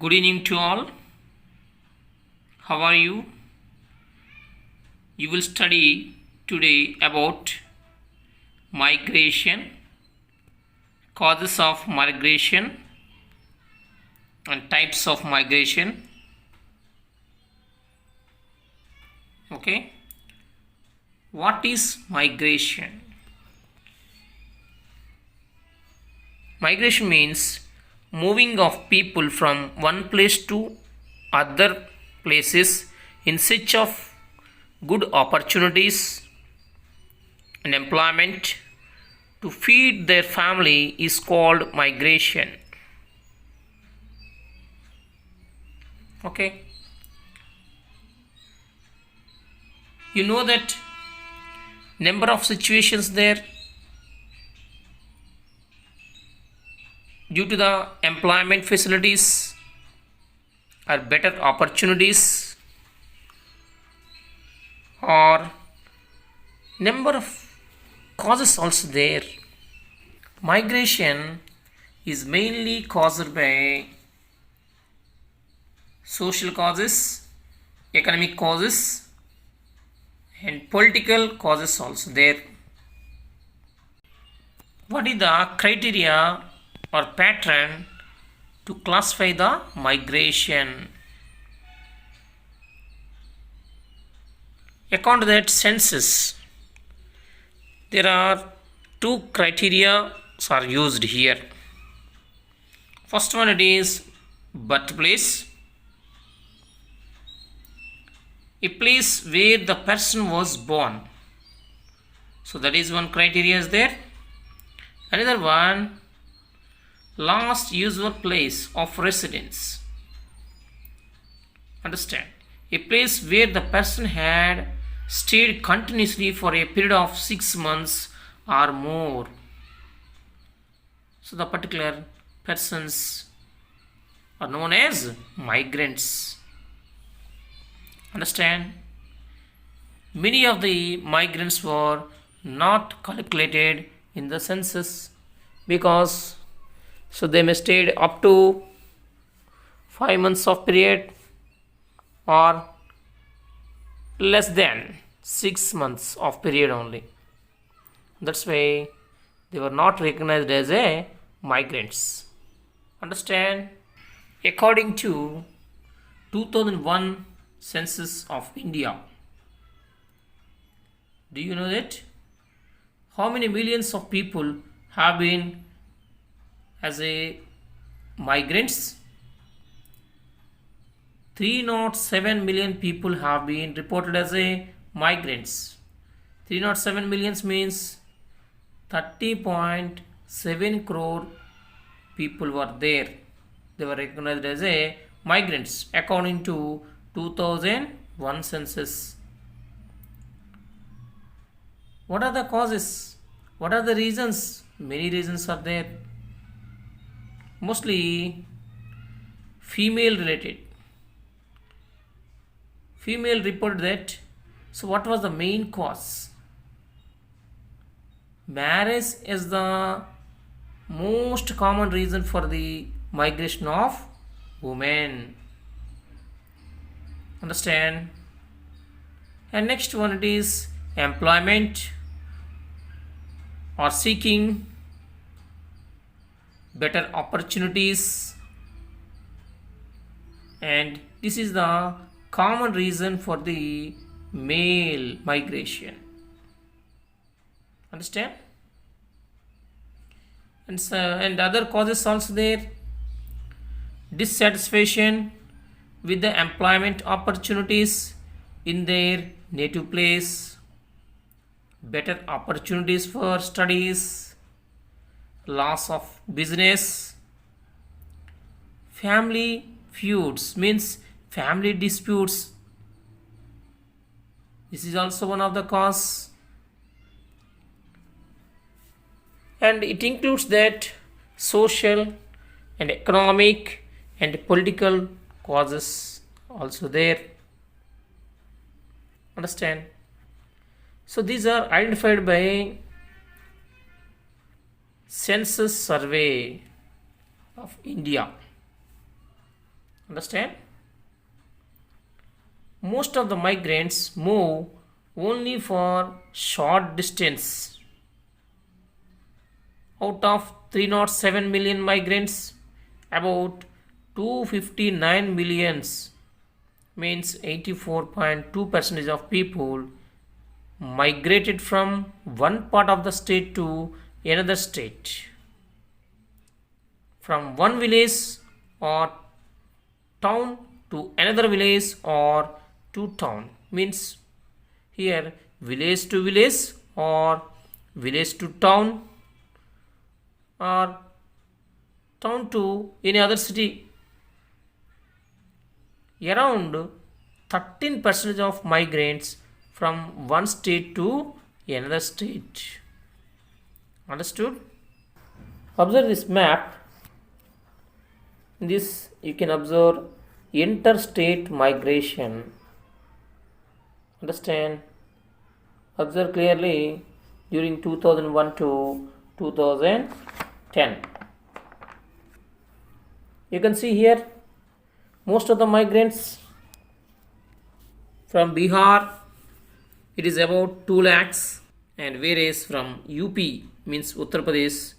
Good evening to all. How are you? You will study today about migration, causes of migration, and types of migration. Okay. What is migration? Migration means moving of people from one place to other places in search of good opportunities and employment to feed their family is called migration. Okay. You know that number of situations there due to the employment facilities or better opportunities or number of causes also there. Migration is mainly caused by social causes, economic causes, and political causes also there. What is the criteria or pattern to classify the migration? According to that census, there are two criteria are used here. First one, it is birthplace, a place where the person was born. So that is one criteria is there. Another one, last usual place of residence. Understand? A place where the person had stayed continuously for a period of 6 months or more. So the particular persons are known as migrants. Understand? Many of the migrants were not calculated in the census because so they may stayed up to 5 months of period or less than 6 months of period only. That's why they were not recognized as a migrants. Understand? According to 2001 census of India, do you know that how many millions of people have been as a migrants? 307 million people have been reported as a migrants. 307 millions means 30.7 crore people were there. They were recognized as a migrants according to 2001 census. What are the causes? What are the reasons? Many reasons are there. Mostly female related. Female reported that. So what was the main cause? Marriage is the most common reason for the migration of women. Understand? And next one, it is employment or seeking better opportunities, and this is the common reason for the male migration. Understand? And other causes also there. Dissatisfaction with the employment opportunities in their native place, better opportunities for studies, loss of business, family feuds means family disputes. This is also one of the cause, and it includes that social and economic and political causes also there. Understand? So these are identified by census survey of India. Understand? Most of the migrants move only for short distance. Out of 307 million migrants, about 259 millions, means 84.2% of people, migrated from one part of the state to another state. From one village or town to another village or to town, means here village to village or village to town or town to any other city. Around 13% of migrants from one state to another state. Understood? Observe this map. In this you can observe interstate migration. Understand? Observe clearly during 2001 to 2010. You can see here most of the migrants from Bihar, it is about 2 lakhs, and whereas from UP, means Uttar Pradesh,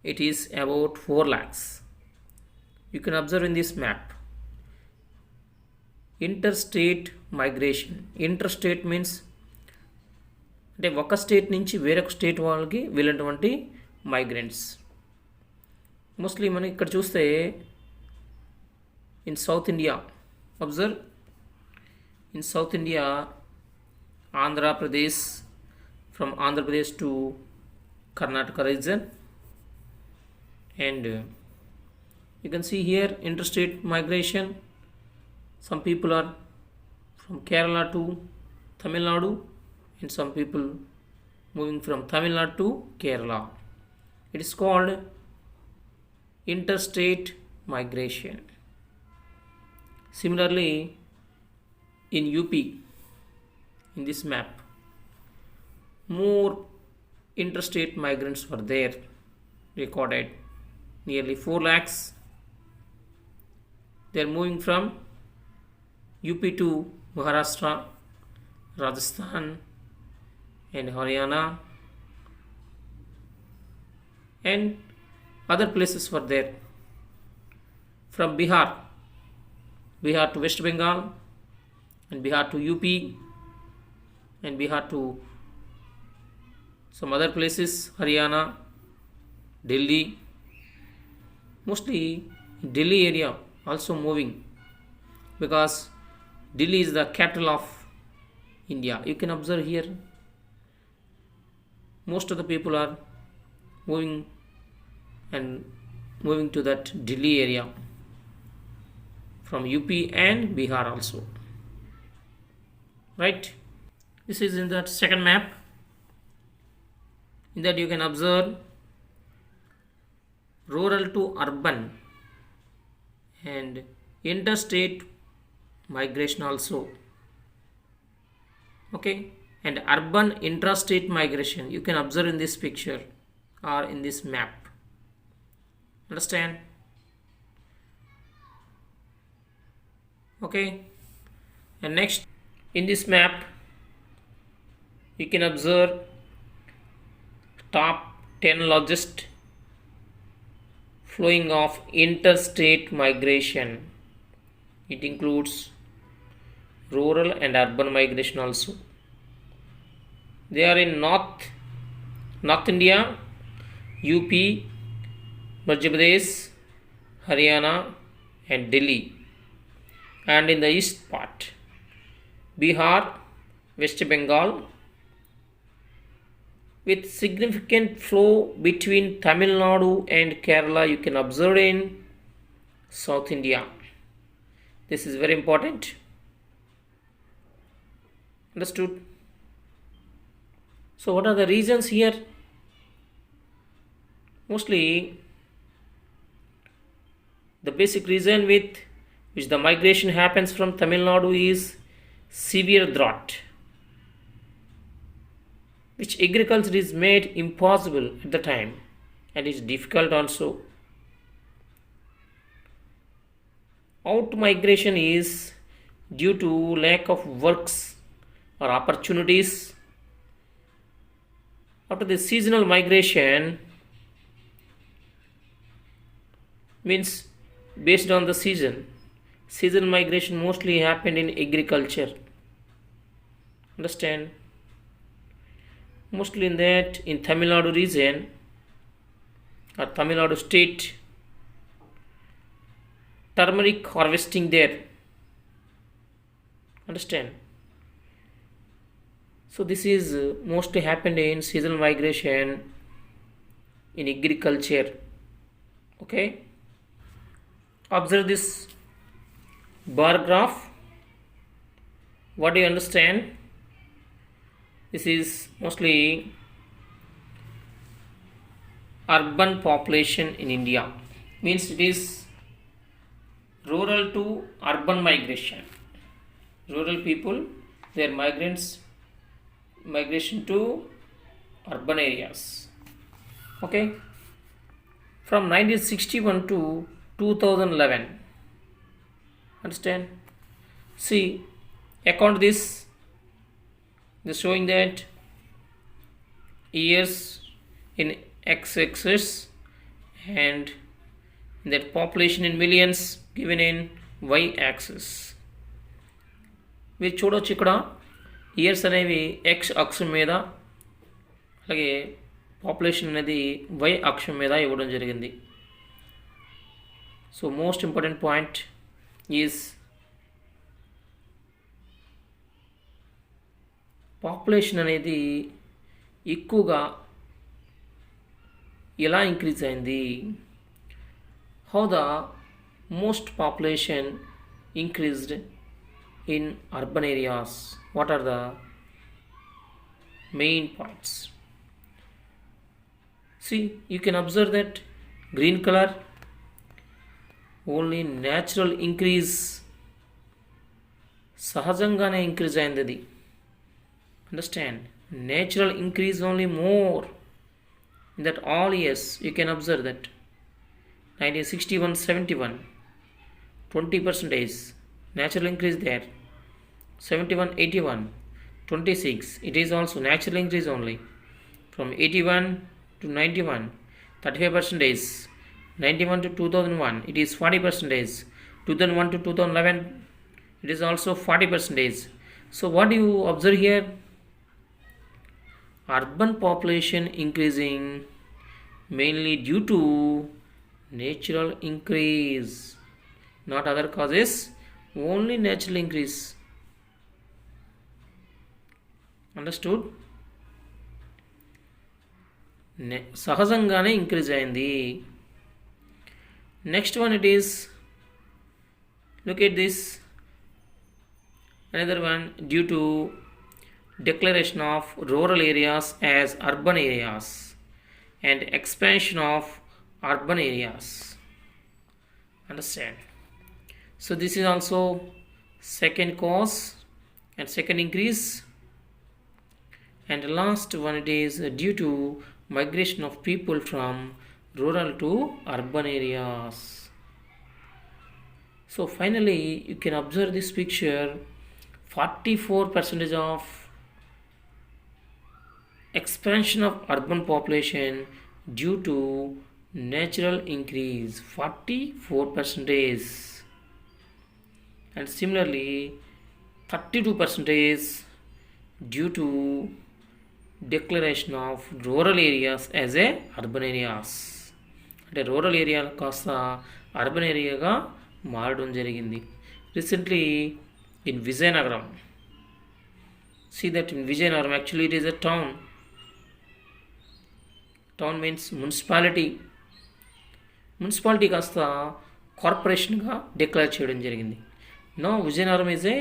it is about 4 lakhs. You can observe in this map. Interstate migration. Interstate means అంటే ఒక state నుంచి వేరొక state వాళ్ళకి వెళ్ళినటువంటి migrants. Mostly మనం ఇక్కడ చూస్తే in south India, observe in south India, Andhra Pradesh, from Andhra Pradesh to Karnataka reason, and you can see here interstate migration. Some people are from Kerala to Tamil Nadu, and some people moving from Tamil Nadu to Kerala. It is called interstate migration. Similarly, in UP, in this map, more interstate migrants were there, recorded nearly 4 lakhs. They are moving from UP to Maharashtra, Rajasthan, and Haryana, and other places were there. From Bihar to West Bengal, and Bihar to UP, and Bihar to some other places, Haryana, Delhi. Mostly Delhi area also moving, because Delhi is the capital of India. You can observe here most of the people are moving to that Delhi area from UP and Bihar also, right? This is in that second map. In that you can observe rural to urban and interstate migration also, okay, and urban intrastate migration you can observe in this picture or in this map. Understand? Okay, and next in this map you can observe top 10 largest flowing of interstate migration. It includes rural and urban migration also. They are in North India, UP, Madhya Pradesh, Haryana, and Delhi, and in the east part, Bihar, West Bengal, with significant flow between Tamil Nadu and Kerala you can observe in South India. This is very important. Understood? So what are the reasons here? Mostly the basic reason with which the migration happens from Tamil Nadu is severe drought, which agriculture is made impossible at the time and is difficult also. out migration is due to lack of works or opportunities. After the seasonal migration means based on the season. Seasonal migration mostly happened in agriculture. Understand? Mostly in that, in Tamil Nadu region or Tamil Nadu state, turmeric harvesting there. Understand? So this is mostly happened in seasonal migration in agriculture. Okay, observe this bar graph. What do you understand? This is mostly urban population in India. Means it is rural to urban migration. Rural people, they are migrants, migration to urban areas. Okay, from 1961 to 2011. Understand? See, account this. They're showing that years in x-axis and that population in millions given in y-axis. మీరు చూడవచ్చు ఇక్కడ years అనేవి X అక్షం మీద అలాగే population అనేది why అక్షం మీద ఇవ్వడం జరిగింది. So most important point is population అనేది ఎక్కువగా ఎలా ఇంక్రీజ్ అయింది, how the most population increased in urban areas, what are the main points. See, you can observe that green color, only natural increase, సహజంగానే increase అయింది అది. Understand? natural increase only more in that all years. You can observe that 1961-71 20% natural increase there. 71-81 26, it is also natural increase only. From 81 to 91 35%. 91 to 2001 it is 40%. 2001 to 2011 it is also 40%. So what do you observe here? Urban population increasing mainly due to natural increase, not other causes, only natural increase. Understood? సహజంగానే increase అయింది. Next one it is, look at this, another one, due to declaration of rural areas as urban areas and expansion of urban areas. Understand? So this is also second cause and second increase. And last one, it is due to migration of people from rural to urban areas. So finally you can observe this picture, 44% of expansion of urban population due to natural increase, 44%. And similarly 32% due to declaration of rural areas as a urban areas. అంటే rural area కాస్త urban ఏరియాగా మారడం జరిగింది. Recently in Vizianagaram, see that in Vijayanagaram, actually it is a town. Town means municipality. Municipality కాస్త కార్పొరేషన్గా declare చేయడం జరిగింది. No, Vizianagaram is a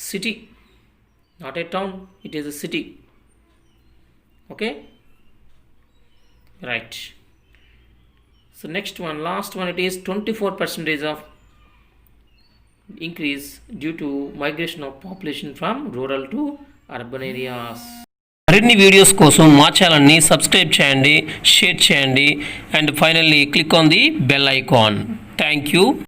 city, not a town, it is a city. Okay, right. So next one, last one, it is 24% of increase due to migration of population from rural to urban areas. మరిన్ని videos కోసం మా ఛానల్ని subscribe చేయండి, share చేయండి, and finally click on the bell icon. Thank you.